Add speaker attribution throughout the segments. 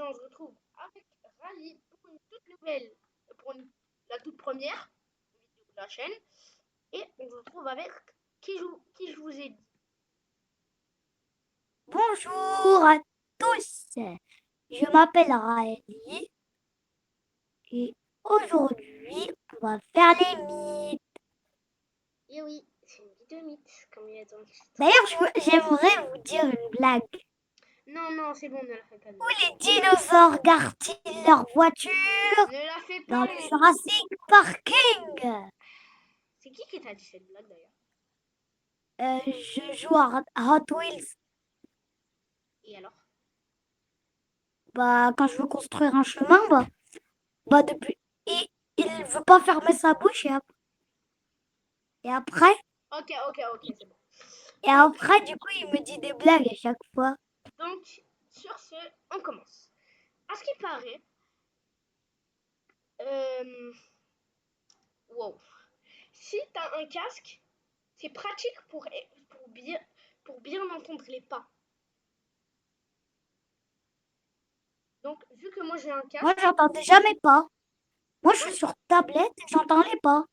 Speaker 1: on se retrouve avec Rally pour une toute nouvelle, la toute première vidéo de la chaîne. Et on se retrouve avec qui je vous ai dit.
Speaker 2: Bonjour à tous, je m'appelle Raëlie et aujourd'hui on va faire les mythes.
Speaker 1: Et oui, c'est une vidéo mythe, comme il y a dans le titre.
Speaker 2: D'ailleurs, j'aimerais vous dire une blague.
Speaker 1: Non, c'est bon, ne la fais pas.
Speaker 2: Où les dinosaures gardent-ils leur voiture?
Speaker 1: Ne la fais
Speaker 2: Dans
Speaker 1: pas.
Speaker 2: le Jurassic Parking.
Speaker 1: C'est qui t'a dit cette blague d'ailleurs?
Speaker 2: Je joue à Hot Wheels.
Speaker 1: Et alors?
Speaker 2: Quand je veux construire un chemin, depuis, il veut pas fermer sa bouche et après,
Speaker 1: Ok, c'est bon.
Speaker 2: et après, du coup, il me dit des blagues à chaque fois.
Speaker 1: Donc, sur ce, on commence. À ce qui paraît, wow. Si t'as un casque, c'est pratique pour bien entendre les pas. Donc, vu que moi j'ai un
Speaker 2: Moi,
Speaker 1: casque,
Speaker 2: j'entendais jamais pas. Moi, je suis sur tablette et j'entends les pas.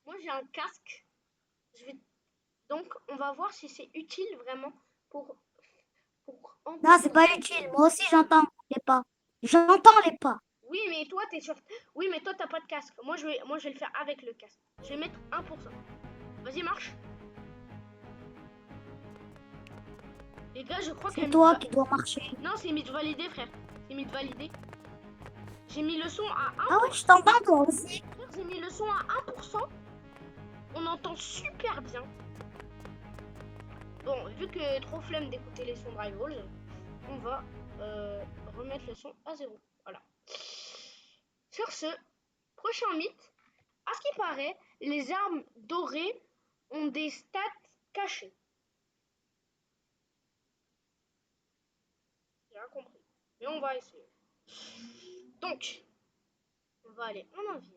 Speaker 1: moi j'ai un casque, donc on va voir si c'est utile vraiment pour
Speaker 2: Non,
Speaker 1: entendre.
Speaker 2: c'est pas utile. Moi aussi, j'entends les pas. J'entends les pas.
Speaker 1: Oui, mais toi t'es sur. Oui, mais toi t'as pas de casque. Moi je vais le faire avec le casque. Je vais mettre 1%. Vas-y, marche. Les gars, je crois que
Speaker 2: C'est toi qui dois marcher.
Speaker 1: Non, c'est mythe validé, frère. C'est mythe validé. J'ai mis le son à 1%.
Speaker 2: Ah ouais, je t'entends toi aussi.
Speaker 1: J'ai mis le son à 1%. On entend super bien. Bon, vu que trop flemme d'écouter les sons de Rivals, on va remettre le son à 0. Voilà. Sur ce, prochain mythe. À ce qui paraît, les armes dorées ont des stats cachés. J'ai rien compris. Mais on va essayer. Donc, on va aller en avion.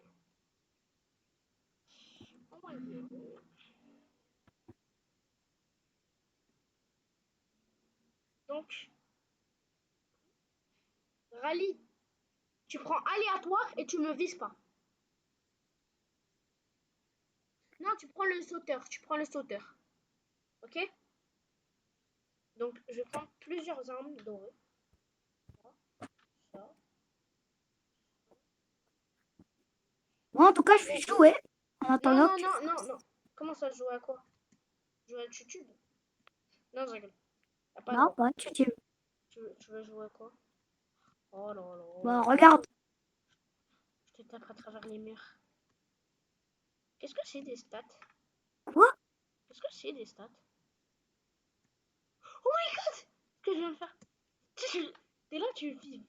Speaker 1: Donc, Rally, tu prends aléatoire et tu me vises pas. Non, tu prends le sauteur. Ok? Donc, je prends plusieurs armes dorées. Ça.
Speaker 2: Moi, en tout cas, je vais jouer. En attendant que tu...
Speaker 1: Non. Comment ça, jouer à quoi? Jouer à YouTube? Non, je rigole. T'as pas le
Speaker 2: Non,
Speaker 1: droit.
Speaker 2: pas tu
Speaker 1: Tu veux jouer à quoi? Oh là là.
Speaker 2: regarde.
Speaker 1: Je te tape à travers les murs. Qu'est-ce que c'est des stats?
Speaker 2: Quoi?
Speaker 1: Qu'est-ce que c'est des stats? Oh my god! Ce que je viens de faire. T'es là, tu vives.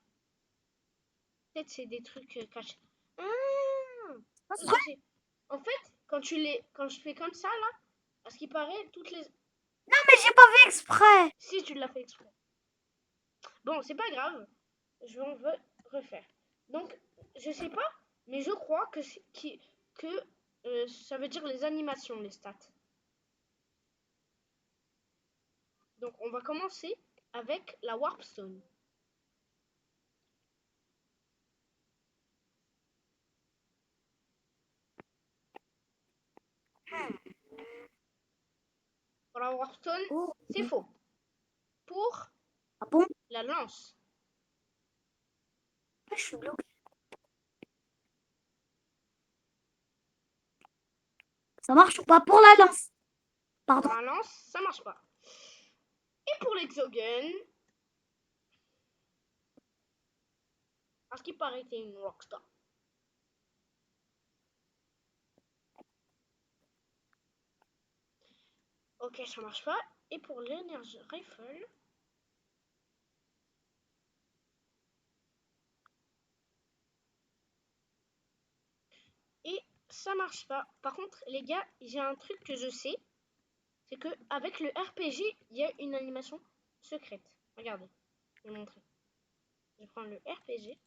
Speaker 1: Peut-être c'est des trucs cachés. Ah, je sais. En fait, quand je fais comme ça, là, à ce qui paraît, toutes les...
Speaker 2: Non, mais j'ai pas fait exprès.
Speaker 1: Si, tu l'as fait exprès. Bon, c'est pas grave. On veut refaire. Donc, je sais pas, mais je crois que ça veut dire les animations, les stats. Donc, on va commencer avec la Warpstone. Pour la Warpstone,
Speaker 2: Oh.
Speaker 1: c'est faux. Pour
Speaker 2: Ah bon?
Speaker 1: la lance,
Speaker 2: Je suis bloquée. Ça marche ou pas pour la lance? Pardon.
Speaker 1: ça marche pas. Et pour l'hexogone, à ce qui paraît, t'es une rockstar. Ok, ça marche pas. Et pour l'énergie rifle, et ça marche pas. Par contre, les gars, j'ai un truc que je sais, c'est que avec le RPG, il y a une animation secrète. Regardez, je vais montrer. Je prends le RPG.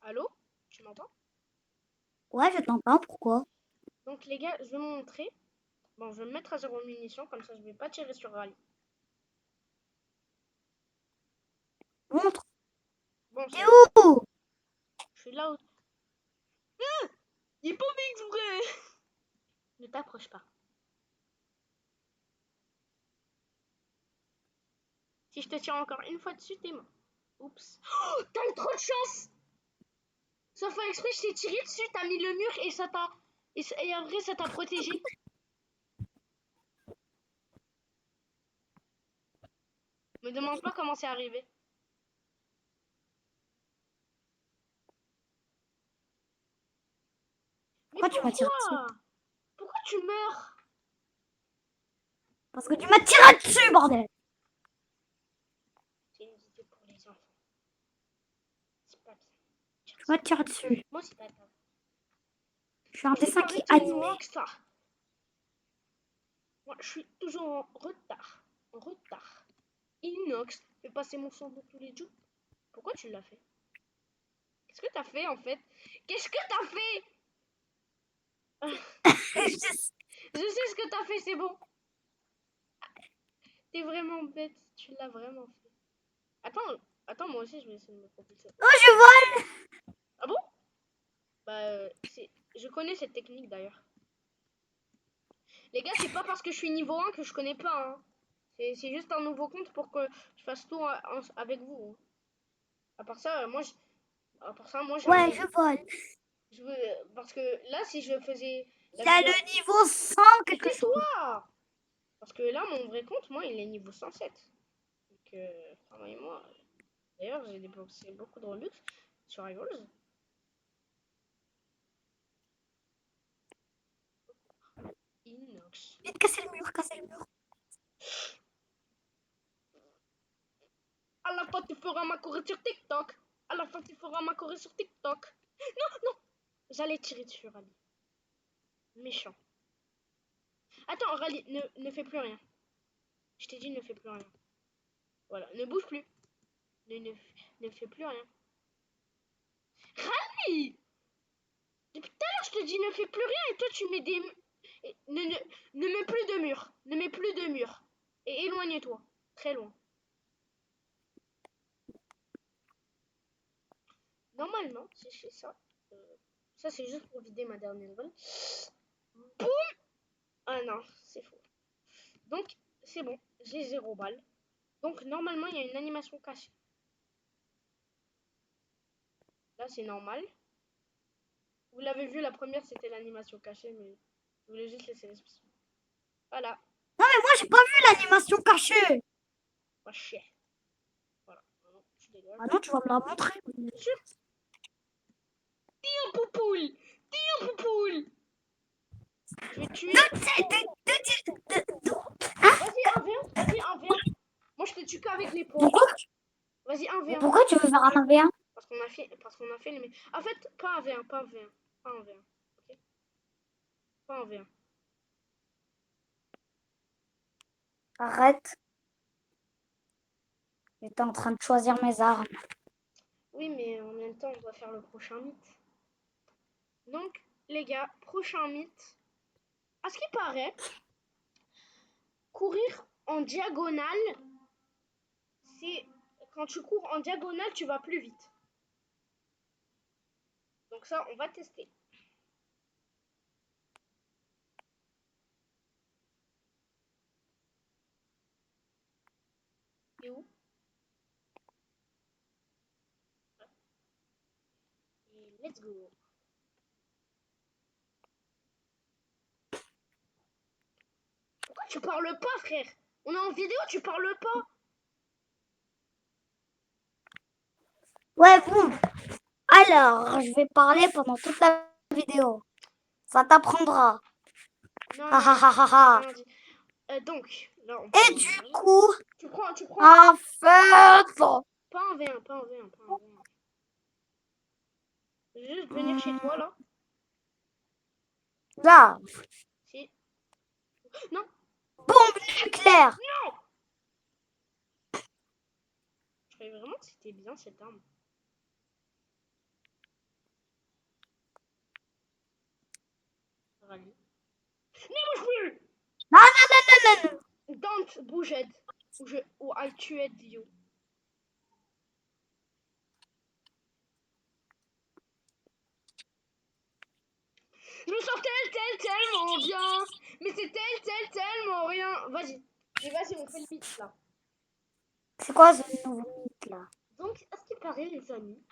Speaker 1: Allô? Tu m'entends?
Speaker 2: Ouais, je t'entends. Pourquoi?
Speaker 1: Donc les gars, je vais vous montrer. Bon, je vais me mettre à 0 munitions, comme ça je vais pas tirer sur Rally.
Speaker 2: Montre.
Speaker 1: Bon, Comment ça?
Speaker 2: T'es où?
Speaker 1: Je suis là où... Il est pas vite, vrai. Ne t'approche pas. Si je te tire encore une fois dessus, t'es mort. Oups. Oh, t'as eu trop de chance. Sauf fait exprès, je t'ai tiré dessus, t'as mis le mur et ça t'a... Et après, ça t'a protégé. Me demande pas comment c'est arrivé. Mais
Speaker 2: Pourquoi tu m'as tiré dessus?
Speaker 1: pourquoi? Pourquoi tu meurs?
Speaker 2: Parce que tu m'as tiré dessus, bordel!
Speaker 1: C'est une idée pour les enfants. C'est pas bien.
Speaker 2: Tu m'as tiré dessus.
Speaker 1: Moi, c'est pas grave.
Speaker 2: Je suis un
Speaker 1: Je vais
Speaker 2: dessin
Speaker 1: pas
Speaker 2: qui est
Speaker 1: arrêter mon
Speaker 2: animé.
Speaker 1: rockstar. Moi, je suis toujours en retard. En retard. Inox, fais passer mon sang dans tous les jours. Pourquoi tu l'as fait? Qu'est-ce que t'as fait en fait? Qu'est-ce que t'as fait?
Speaker 2: Je sais.
Speaker 1: Je sais ce que t'as fait, c'est bon. T'es vraiment bête. Tu l'as vraiment fait. Attends, moi aussi je vais essayer de me propulser.
Speaker 2: Oh, je vole!
Speaker 1: Ah bon? Bah, je connais cette technique d'ailleurs. Les gars, c'est pas parce que je suis niveau 1 que je connais pas. Hein. C'est juste un nouveau compte pour que je fasse tout avec vous. Hein. À part ça, moi
Speaker 2: Ouais,
Speaker 1: j'aimerais.
Speaker 2: je vole.
Speaker 1: Parce que là, si je faisais la
Speaker 2: Il a
Speaker 1: vidéo.
Speaker 2: le niveau 100 quelque chose.
Speaker 1: Tais-toi! Parce que là, mon vrai compte, moi, il est niveau 107. Donc, moi. D'ailleurs, j'ai débloqué beaucoup de Robux sur Rivals. Inox.
Speaker 2: Vite, casser le mur, casser le mur.
Speaker 1: À la fin, tu feras ma choré sur TikTok. À la fin, tu feras ma choré sur TikTok. Non, non. J'allais tirer dessus, Rally. Méchant. Attends, Rally, ne fais plus rien. Je t'ai dit, ne fais plus rien. Voilà, ne bouge plus. Ne fais plus rien. Rally! Depuis tout à l'heure, je te dis, ne fais plus rien et toi, tu mets des... Ne mets plus de mur. Ne mets plus de mur. Et éloigne-toi. Très loin. Normalement, si je fais ça... ça, c'est juste pour vider ma dernière balle. Boum! Ah non, c'est faux. Donc, c'est bon. J'ai 0 balle. Donc, normalement, il y a une animation cachée. Là, c'est normal. Vous l'avez vu, la première, c'était l'animation cachée, mais je voulais juste laisser l'expression. Voilà.
Speaker 2: Non, mais moi, j'ai pas vu l'animation cachée.
Speaker 1: Pas chier. Voilà. Maintenant, tu dégages.
Speaker 2: Ah non, tu vas me la montrer.
Speaker 1: Bien sûr. Tiens, poupoule! Tiens, poupoule! Je vais tuer. Vas-y, 1v1. Vas-y, 1v1. Moi, je te tue qu'avec les points.
Speaker 2: Pourquoi,
Speaker 1: Vas-y,
Speaker 2: mais
Speaker 1: 1v1.
Speaker 2: pourquoi tu veux faire un 1v1?
Speaker 1: Parce qu'on a fait les... En fait, pas 1v1, pas 1v1. Pas 1v1. Ok? Pas 1v1.
Speaker 2: Arrête. J'étais en train de choisir mes armes.
Speaker 1: Oui, mais en même temps, on doit faire le prochain mythe. Donc, les gars, prochain mythe. À ce qui paraît, courir en diagonale, c'est... Quand tu cours en diagonale, tu vas plus vite. Donc ça, on va tester. Et où? Et let's go. Pourquoi tu parles pas, frère? On est en vidéo, tu parles pas.
Speaker 2: Ouais, bon. Alors, je vais parler pendant toute la vidéo. Ça t'apprendra.
Speaker 1: Non,
Speaker 2: Ha
Speaker 1: non,
Speaker 2: ha
Speaker 1: non.
Speaker 2: ha ha ha.
Speaker 1: Non, donc, là, on
Speaker 2: Et
Speaker 1: prend...
Speaker 2: du coup,
Speaker 1: Tu prends...
Speaker 2: en fait,
Speaker 1: Pas un V1, pas un V1, pas un V1. Je vais juste venir chez toi, là.
Speaker 2: là,
Speaker 1: Si. Non,
Speaker 2: bombe nucléaire.
Speaker 1: non. Je croyais vraiment que c'était bien, cette arme. Rallye. Ne bouge plus.
Speaker 2: Non, non, non, non, non, non.
Speaker 1: Don't bouge, ou I tued you. Je me sens tellement bien. Mais c'est tellement rien. Vas-y. Mais vas-y, on fait le mythe là.
Speaker 2: C'est quoi ce nouveau mythe là?
Speaker 1: Donc, à ce qui paraît, les amis,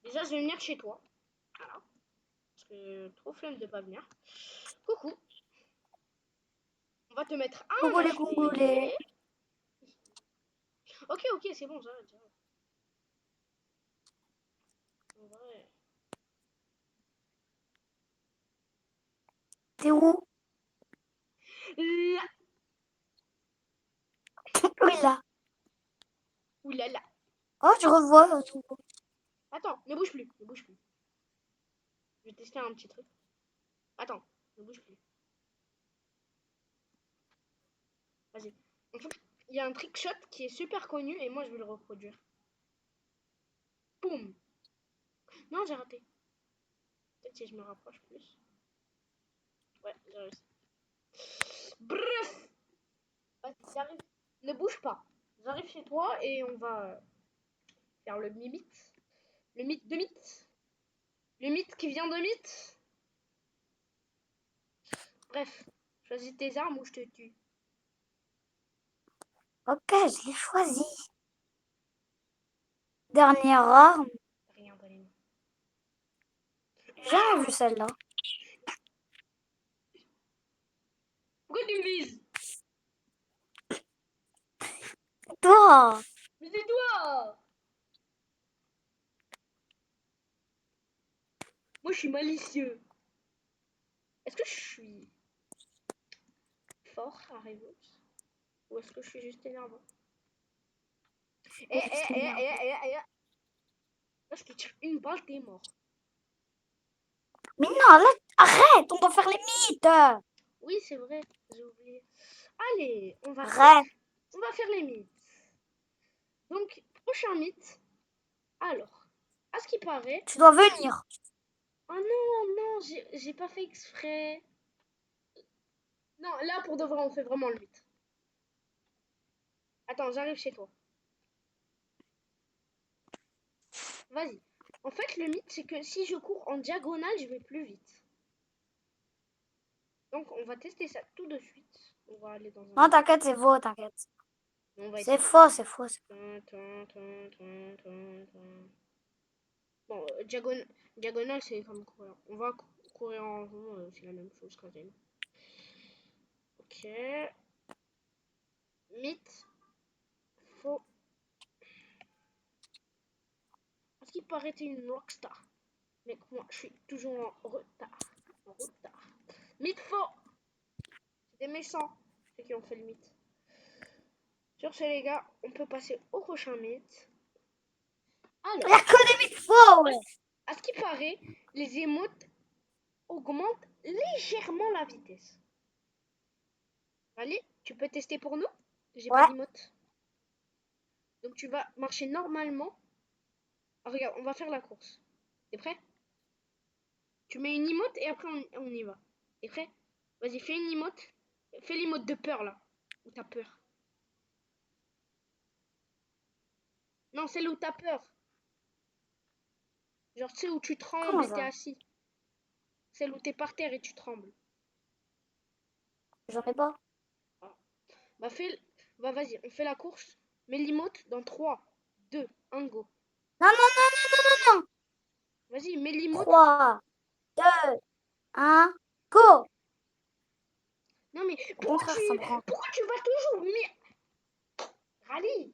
Speaker 1: déjà, je vais venir chez toi. Voilà. Parce que trop flemme de pas venir. Coucou. On va te mettre un
Speaker 2: Congolais,
Speaker 1: HP.
Speaker 2: congolais.
Speaker 1: Ok, c'est bon, j'arrête. En vrai.
Speaker 2: T'es où?
Speaker 1: Là.
Speaker 2: Oui, là.
Speaker 1: Oulala.
Speaker 2: Oh, je revois.
Speaker 1: Attends, ne bouge plus. Je vais tester un petit truc. Attends, ne bouge plus. Vas-y. En fait, il y a un trick shot qui est super connu et moi je vais le reproduire. Boum. Non, j'ai raté. Peut-être si je me rapproche plus. Ouais, j'ai réussi. Bref. Vas-y, j'arrive. Ne bouge pas. J'arrive chez toi et on va faire le mythe. Le mythe de mythe. Le mythe qui vient de mythe. Bref. Choisis tes armes ou je te tue.
Speaker 2: Ok, je l'ai choisi. Dernière arme.
Speaker 1: Rien dans les mains.
Speaker 2: J'ai jamais vu celle-là.
Speaker 1: Pourquoi tu me vises?
Speaker 2: Toi!
Speaker 1: Mais c'est toi. Moi je suis malicieux. Est-ce que je suis fort à Revolt? Ou est-ce que je suis juste énervant?
Speaker 2: Juste énervé.
Speaker 1: Là, je te tire une balle, t'es mort.
Speaker 2: Mais non, là, arrête, on doit faire les mythes.
Speaker 1: Oui, c'est vrai, j'ai oublié. Allez,
Speaker 2: Arrête,
Speaker 1: on va faire les mythes. Donc, prochain mythe. Alors, à ce qui paraît.
Speaker 2: tu dois venir.
Speaker 1: Oh non, j'ai pas fait exprès. Non, là, pour de vrai, on fait vraiment le mythe. Attends, j'arrive chez toi. Vas-y. En fait, le mythe, c'est que si je cours en diagonale, je vais plus vite. Donc, on va tester ça tout de suite. On va aller dans un
Speaker 2: Non,
Speaker 1: autre.
Speaker 2: t'inquiète, c'est faux, t'inquiète.
Speaker 1: On va
Speaker 2: C'est
Speaker 1: essayer.
Speaker 2: faux, c'est faux.
Speaker 1: Bon, diagonale, c'est comme courir. On va courir en rond, c'est la même chose quand même. Ok. Mythe, faux. Est-ce qu'il paraît être une rockstar? Mais moi, je suis toujours en retard. Mythe faux. C'est des méchants, ceux qui ont fait le mythe. Sur ce, les gars, on peut passer au prochain mythe.
Speaker 2: Il n'y a
Speaker 1: Alors,
Speaker 2: que des mythes faux, ouais.
Speaker 1: à ce qui paraît, les émotes augmentent légèrement la vitesse. Allez, tu peux tester pour nous? J'ai pas
Speaker 2: Ouais,
Speaker 1: d'emote. Donc tu vas marcher normalement. Ah, regarde, on va faire la course. T'es prêt? Tu mets une emote et après on y va. T'es prêt? Vas-y, fais une emote. Fais l'emote de peur là. Où t'as peur. Non, celle où t'as peur. Genre, tu sais, où tu trembles
Speaker 2: comment
Speaker 1: et t'es
Speaker 2: ça?
Speaker 1: assis. Celle où t'es par terre et tu trembles.
Speaker 2: J'en ai pas.
Speaker 1: Ah. Bah, bah vas-y, on fait la course. Mets l'emote dans 3, 2, 1, go.
Speaker 2: Non, non, non, non, non, non, non.
Speaker 1: Vas-y, mets l'emote.
Speaker 2: 3, 2, 1, go.
Speaker 1: Non mais
Speaker 2: Au contraire, ça me rend.
Speaker 1: pourquoi tu vas toujours mais Rally,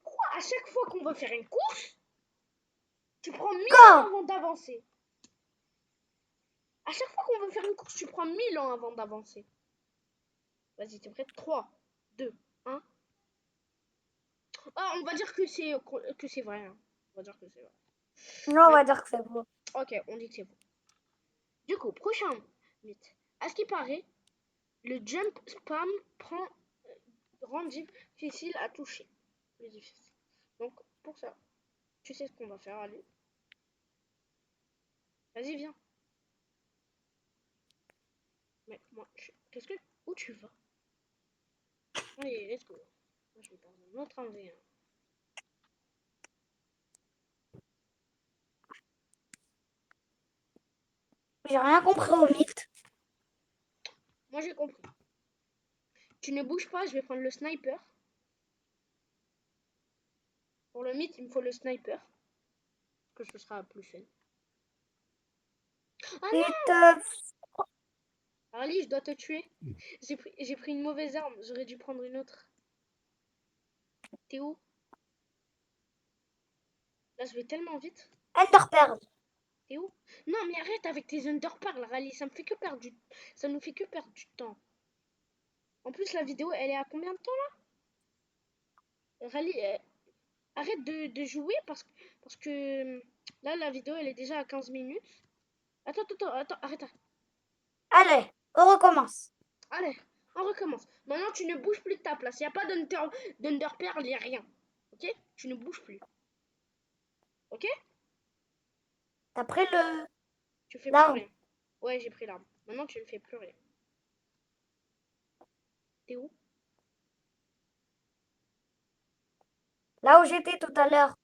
Speaker 1: pourquoi à chaque fois qu'on va faire une course, tu prends 1000 ans
Speaker 2: Go.
Speaker 1: avant d'avancer? À chaque fois qu'on veut faire une course, tu prends 1000 ans avant d'avancer. Vas-y, t'es prêt? 3, 2, 1. Ah, on va dire que c'est vrai. Hein. On va dire que c'est vrai.
Speaker 2: Non, on
Speaker 1: Ouais.
Speaker 2: va dire que c'est faux.
Speaker 1: Ok, on dit que c'est vrai. Du coup, prochain mythe. À ce qui paraît, le jump spam rend difficile à toucher. Plus difficile. Donc, pour ça, tu sais ce qu'on va faire. Allez, vas-y, viens. Mais moi, qu'est-ce que... Où tu vas? Allez, let's go. Moi, je vais dans un autre 1v1.
Speaker 2: J'ai rien compris au mythe.
Speaker 1: Moi, j'ai compris. Tu ne bouges pas, je vais prendre le sniper. Pour le mythe, il me faut le sniper. Que ce sera plus fun. Ah non,
Speaker 2: Putain.
Speaker 1: Harley, je dois te tuer. J'ai pris une mauvaise arme. J'aurais dû prendre une autre. T'es où? Là, je vais tellement vite.
Speaker 2: Enderpearl.
Speaker 1: T'es où? Non, mais arrête avec tes underpearls, Rally. Ça nous fait que perdre du temps. En plus, la vidéo, elle est à combien de temps là? Rally, arrête de jouer parce que là, la vidéo, elle est déjà à 15 minutes. Attends, arrête.
Speaker 2: Allez, on recommence.
Speaker 1: Allez, on recommence. Maintenant, tu ne bouges plus de ta place. Il n'y a pas d'underpearl, il n'y a rien. Ok? Tu ne bouges plus. Ok?
Speaker 2: T'as pris le...
Speaker 1: Tu fais plus
Speaker 2: l'arme.
Speaker 1: rien. Ouais, j'ai pris l'arme. Maintenant, tu ne fais plus rien. T'es où?
Speaker 2: Là où j'étais tout à l'heure.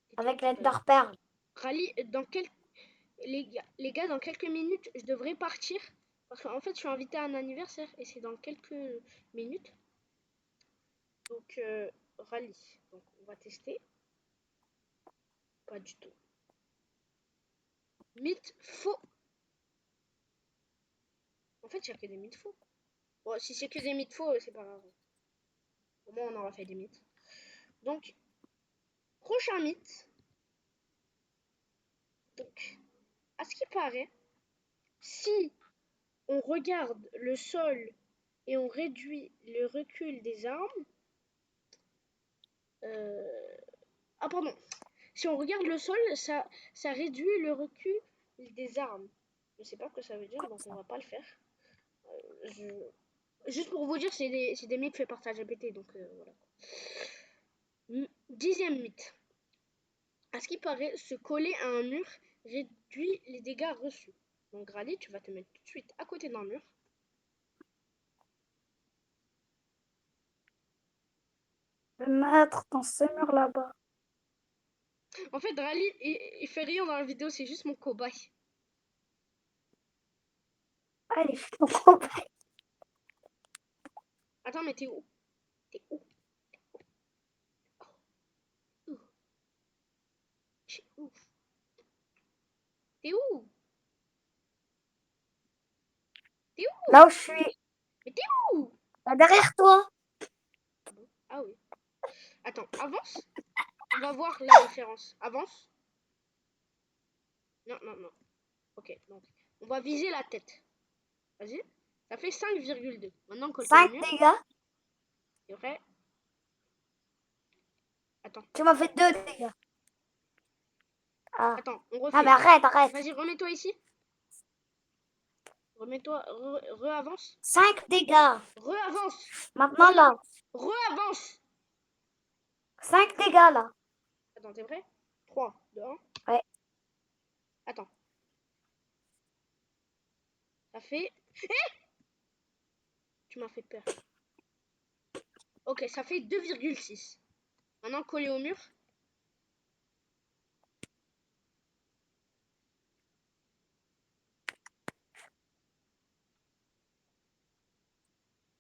Speaker 1: T'étais où
Speaker 2: Avec
Speaker 1: tout à l'heure?
Speaker 2: l'Enderpearl.
Speaker 1: Rally, les gars, dans quelques minutes, je devrais partir. Parce qu'en fait, je suis invité à un anniversaire et c'est dans quelques minutes. Donc, rallye. Donc, on va tester. Pas du tout. Mythe faux. En fait, il n'y a que des mythes faux. Bon, si c'est que des mythes faux, c'est pas grave. Au moins, on aura fait des mythes. Donc, prochain mythe. Donc, à ce qui paraît, si on regarde le sol et on réduit le recul des armes, ah pardon, si on regarde le sol, ça réduit le recul des armes. Je sais pas ce que ça veut dire, donc on va pas le faire. Juste pour vous dire, c'est des mythes faits par ChatGPT, donc voilà. 10e mythe. À ce qui paraît, se coller à un mur réduit les dégâts reçus. Donc Rally, tu vas te mettre tout de suite à côté d'un mur.
Speaker 2: Je vais me mettre dans ce mur là-bas.
Speaker 1: En fait, Rally, il fait rien dans la vidéo, c'est juste mon cobaye.
Speaker 2: Allez, fais ton combat.
Speaker 1: Attends, mais t'es où? T'es où? Où? T'es où? T'es où? T'es où?
Speaker 2: Là où je suis.
Speaker 1: Mais t'es où?
Speaker 2: Là derrière toi.
Speaker 1: Ah bon? Ah oui. Attends, avance. On va voir la différence. Avance. Non. Ok, donc on va viser la tête. Vas-y. Ça fait 5,2. Maintenant, colle-toi au
Speaker 2: 5
Speaker 1: mur.
Speaker 2: dégâts.
Speaker 1: C'est vrai. Attends,
Speaker 2: Tu m'as fait 2 dégâts. Ah.
Speaker 1: attends, on
Speaker 2: Ah mais
Speaker 1: refait.
Speaker 2: arrête.
Speaker 1: Vas-y, remets-toi ici. Remets-toi, re-avance.
Speaker 2: 5 dégâts.
Speaker 1: Re-avance.
Speaker 2: Maintenant là.
Speaker 1: Re-avance.
Speaker 2: 5 dégâts là.
Speaker 1: Attends, t'es prêt? 3, 2, 1.
Speaker 2: Ouais.
Speaker 1: Attends. Ça fait... Tu m'as fait peur. Ok, ça fait 2,6. Maintenant, collé au mur.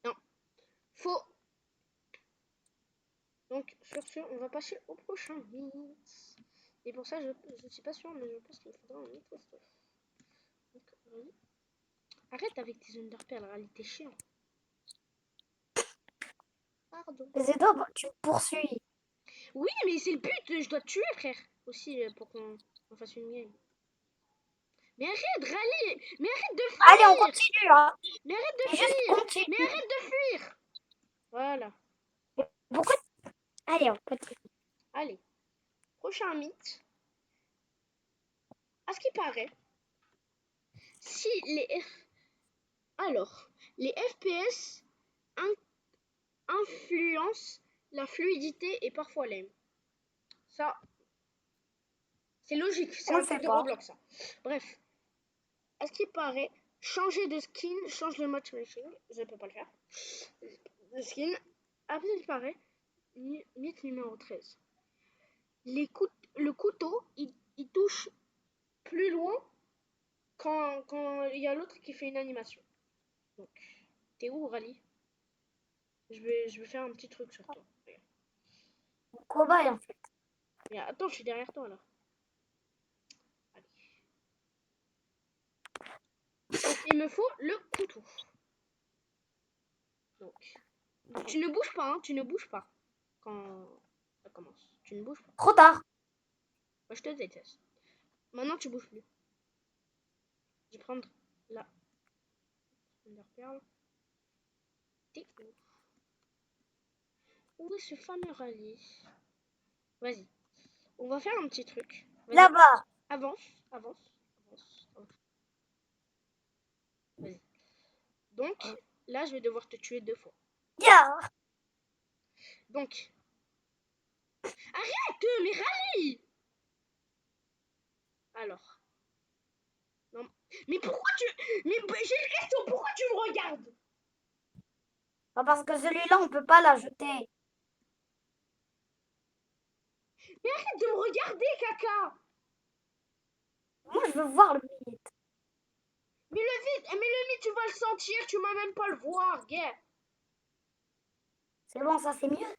Speaker 1: Non, faux. Donc, sur ce, on va passer au prochain mythe. Et pour ça, je ne suis pas sûre, mais je pense qu'il faudra un mythe stuff. Donc, vas-y. Arrête avec tes underpearls, Rally, t'es chiant. Pardon.
Speaker 2: Les ados, tu me poursuis.
Speaker 1: Oui, mais c'est le but, je dois te tuer, frère. Aussi, pour qu'on fasse une game. Mais arrête, Rally. Mais arrête de
Speaker 2: Allez, on
Speaker 1: fuir.
Speaker 2: continue hein.
Speaker 1: Mais arrête de
Speaker 2: Et juste
Speaker 1: fuir. Mais
Speaker 2: continue.
Speaker 1: arrête de fuir. Voilà.
Speaker 2: Pourquoi? Allez, on continue.
Speaker 1: Allez, prochain mythe. À ce qui paraît, si les alors les FPS influencent la fluidité et parfois l'aim. Ça, c'est logique, c'est
Speaker 2: On
Speaker 1: un
Speaker 2: le fait
Speaker 1: truc de
Speaker 2: pas.
Speaker 1: Roblox ça. Bref, à ce qui paraît, changer de skin change le matchmaking. Je ne peux pas le faire. De skin. À ce qui paraît, mythe numéro 13. Le couteau, il touche plus loin quand il y a l'autre qui fait une animation. Donc, t'es où, Rally? Je vais faire un petit truc sur toi. Regarde.
Speaker 2: Cobaye en fait.
Speaker 1: Regarde, attends, je suis derrière toi là. Allez. Il me faut le couteau. Donc, tu ne bouges pas, hein, tu ne bouges pas quand ça commence. Tu ne bouges pas.
Speaker 2: Trop tard.
Speaker 1: Moi, je te déteste. Maintenant, tu bouges plus. Je vais prendre la perle. T'es où? Où est ce fameux Rally? Vas-y. On va faire un petit truc. Vas-y.
Speaker 2: Là-bas.
Speaker 1: Avance, avance, avance, avance. Vas-y. Donc, là, je vais devoir te tuer 2 fois.
Speaker 2: Yeah.
Speaker 1: Donc, arrête, mais Rally! Alors. Non. Mais pourquoi tu... Mais j'ai une question, pourquoi tu me regardes?
Speaker 2: Bah, parce que celui-là, on peut pas l'ajouter.
Speaker 1: Mais arrête de me regarder, caca!
Speaker 2: Moi, je veux voir le mythe.
Speaker 1: Mais le mythe, tu vas le sentir, tu vas même pas le voir, gars.
Speaker 2: C'est bon, ça c'est mieux.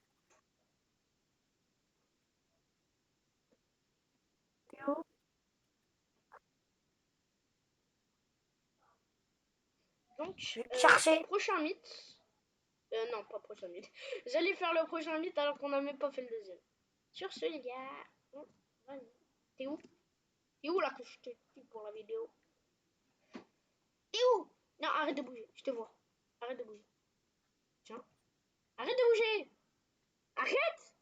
Speaker 2: Théo.
Speaker 1: Donc,
Speaker 2: Je vais te chercher.
Speaker 1: prochain mythe. Non, pas prochain mythe. J'allais faire le prochain mythe alors qu'on n'a même pas fait le deuxième. Sur ce, les gars. Vas-y. T'es où? T'es où là que je te dis pour la vidéo? T'es où? Non, arrête de bouger, je te vois. Arrête de bouger. Tiens. Arrête de bouger! Arrête!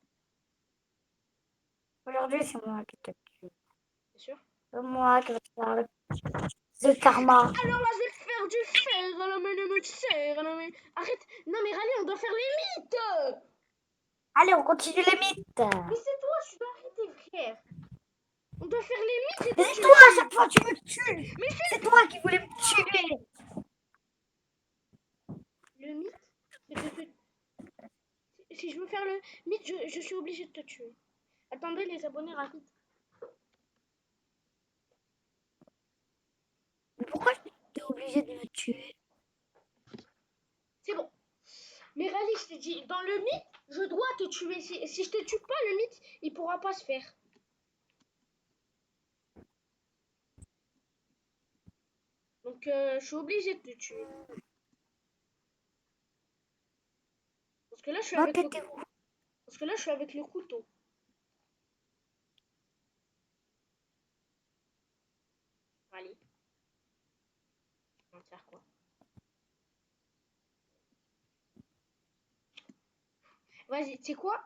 Speaker 2: Aujourd'hui, c'est moi qui te tue.
Speaker 1: Bien sûr.
Speaker 2: C'est moi qui vais te faire le karma.
Speaker 1: Alors là, je vais te faire du fer à la main de me serre à la main. Arrête! Non, mais Rallye, on doit faire les mythes!
Speaker 2: Allez, on continue les mythes.
Speaker 1: Mais c'est toi, je dois arrêter, frère. On doit faire les mythes et
Speaker 2: Mais
Speaker 1: toi,
Speaker 2: c'est
Speaker 1: tu
Speaker 2: toi,
Speaker 1: me
Speaker 2: à chaque fois, tu me tues.
Speaker 1: Mais
Speaker 2: C'est toi qui voulais me tuer.
Speaker 1: le mythe, c'est de te... Si je veux faire le mythe, je suis obligée de te tuer. Attendez, les abonnés, rapide.
Speaker 2: Mais pourquoi tu es obligé de me tuer?
Speaker 1: C'est bon. Mais Rallye, je t'ai dit, dans le mythe, je dois te tuer. Si je te tue pas, le mythe, il pourra pas se faire. Donc, je suis obligée de te tuer. Parce que là, je suis avec le... Parce que là, je suis avec le couteau. Allez. On va faire quoi? Vas-y, tu sais quoi?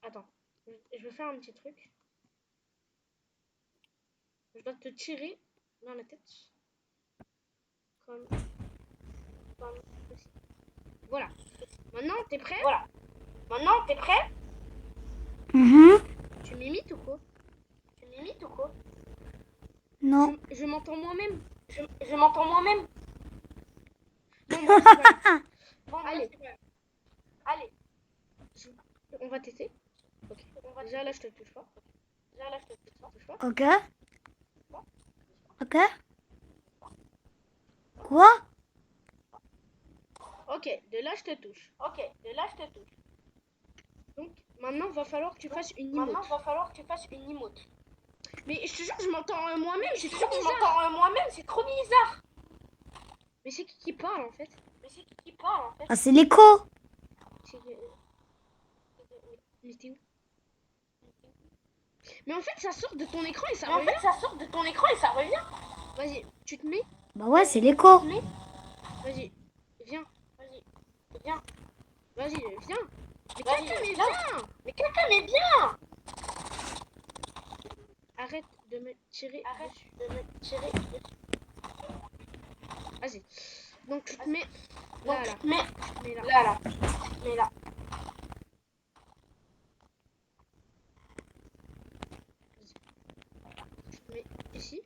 Speaker 1: Attends. Je vais faire un petit truc. Je dois te tirer dans la tête. Comme ceci. Voilà. Maintenant, t'es prêt? Voilà. Maintenant, t'es prêt? Tu m'imites ou quoi? Tu m'imites ou quoi?
Speaker 2: Non.
Speaker 1: Je m'entends moi-même. Je m'entends moi-même. Bon, moi, c'est pas... Bon, allez. Allez. On va tester. Ok. Déjà là, je te touche pas. Déjà là, je te touche pas.
Speaker 2: Ok. Ok. Quoi?
Speaker 1: Ok, de là, je te touche. Ok, de là, je te touche. Donc, maintenant, va falloir que tu fasses une emote. Maintenant, va falloir que tu fasses une emote. Mais je te jure, je m'entends moi-même, c'est trop bizarre. Je m'entends moi-même, c'est trop bizarre. Mais c'est qui parle en fait? Mais c'est qui parle en fait?
Speaker 2: Ah, c'est l'écho.
Speaker 1: Mais t'es où? Mais en fait, ça sort de ton écran et ça revient. En fait, ça sort de ton écran et ça revient. Vas-y, tu te mets.
Speaker 2: Bah ouais, c'est l'écho.
Speaker 1: Vas-y, viens. Vas-y, viens. Vas-y, viens. Mais quelqu'un, mais viens. Mais quelqu'un, mais viens. Arrête de me tirer. Arrête de me tirer. Vas-y. Donc tu te mets là, là. Tu te mets là. Là, là. Tu te mets là. Tu te mets ici.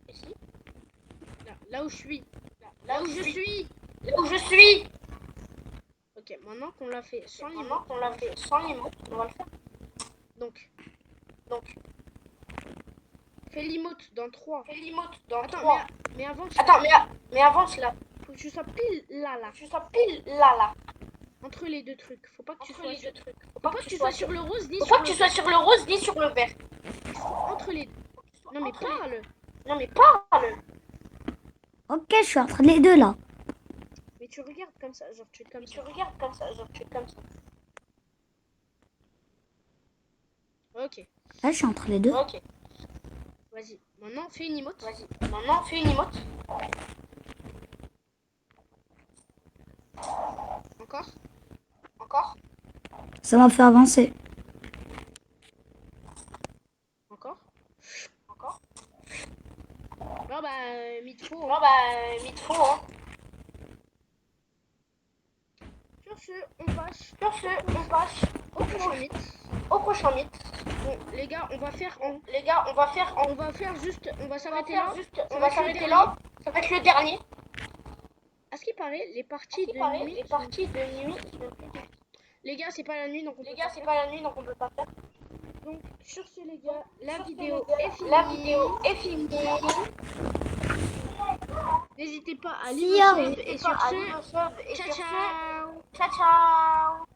Speaker 1: Ici. Là, là où je suis. Là où je suis. Là où je suis. Ok, maintenant qu'on l'a fait sans limite. Maintenant qu'on l'a fait sans limite, on va le faire. Donc. Fais l'emote dans 3.
Speaker 3: Fais l'emote dans
Speaker 1: Attends,
Speaker 3: 3.
Speaker 1: mais avance.
Speaker 3: Attends, mais avance là.
Speaker 1: Faut que tu sois pile là.
Speaker 3: Tu sois pile là.
Speaker 1: Entre les deux trucs. Faut pas que tu
Speaker 3: Entre
Speaker 1: sois
Speaker 3: les
Speaker 1: sur...
Speaker 3: deux trucs.
Speaker 1: Faut pas que tu sois sur le rose ni
Speaker 3: Faut
Speaker 1: sur
Speaker 3: pas que tu sois sur le rose ni sur le vert.
Speaker 1: Entre les deux. Non mais parle.
Speaker 3: Non mais parle.
Speaker 2: Ok, je suis entre les deux là.
Speaker 1: Mais tu regardes comme ça, genre tu es comme
Speaker 3: Tu
Speaker 1: ça.
Speaker 3: regardes comme ça, genre tu es comme ça.
Speaker 1: Ok,
Speaker 2: Là, je suis entre les deux.
Speaker 3: Ok,
Speaker 1: vas-y. Maintenant fais une emote.
Speaker 3: vas-y. Maintenant fais une emote.
Speaker 1: Encore.
Speaker 3: Encore.
Speaker 2: Ça m'a fait avancer.
Speaker 1: Encore.
Speaker 3: Encore.
Speaker 1: Non bah mitfo.
Speaker 3: Bon bah, mythe faux hein.
Speaker 1: Sur ce, on passe
Speaker 3: Sur ce, on passe
Speaker 1: au prochain mythe.
Speaker 3: au prochain mythe.
Speaker 1: Bon les gars, on va faire en...
Speaker 3: Les gars, on va faire
Speaker 1: On va faire juste... On va s'arrêter là.
Speaker 3: on va s'arrêter là. Ça va être le dernier.
Speaker 1: À ce qui paraît, les parties de nuit...
Speaker 3: Les parties de nuit.
Speaker 1: Les gars, c'est pas la nuit, donc on
Speaker 3: Les
Speaker 1: peut
Speaker 3: gars,
Speaker 1: pas
Speaker 3: c'est
Speaker 1: faire.
Speaker 3: pas la nuit, donc on peut pas faire.
Speaker 1: Donc sur ce les gars, la
Speaker 3: Sur ce,
Speaker 1: vidéo
Speaker 3: les gars,
Speaker 1: est finie.
Speaker 3: La vidéo est finie.
Speaker 1: N'hésitez pas à
Speaker 2: See ya.
Speaker 1: liker et sur ce,
Speaker 3: Et
Speaker 1: ciao
Speaker 3: sur ce,
Speaker 1: ciao.
Speaker 3: ciao ciao.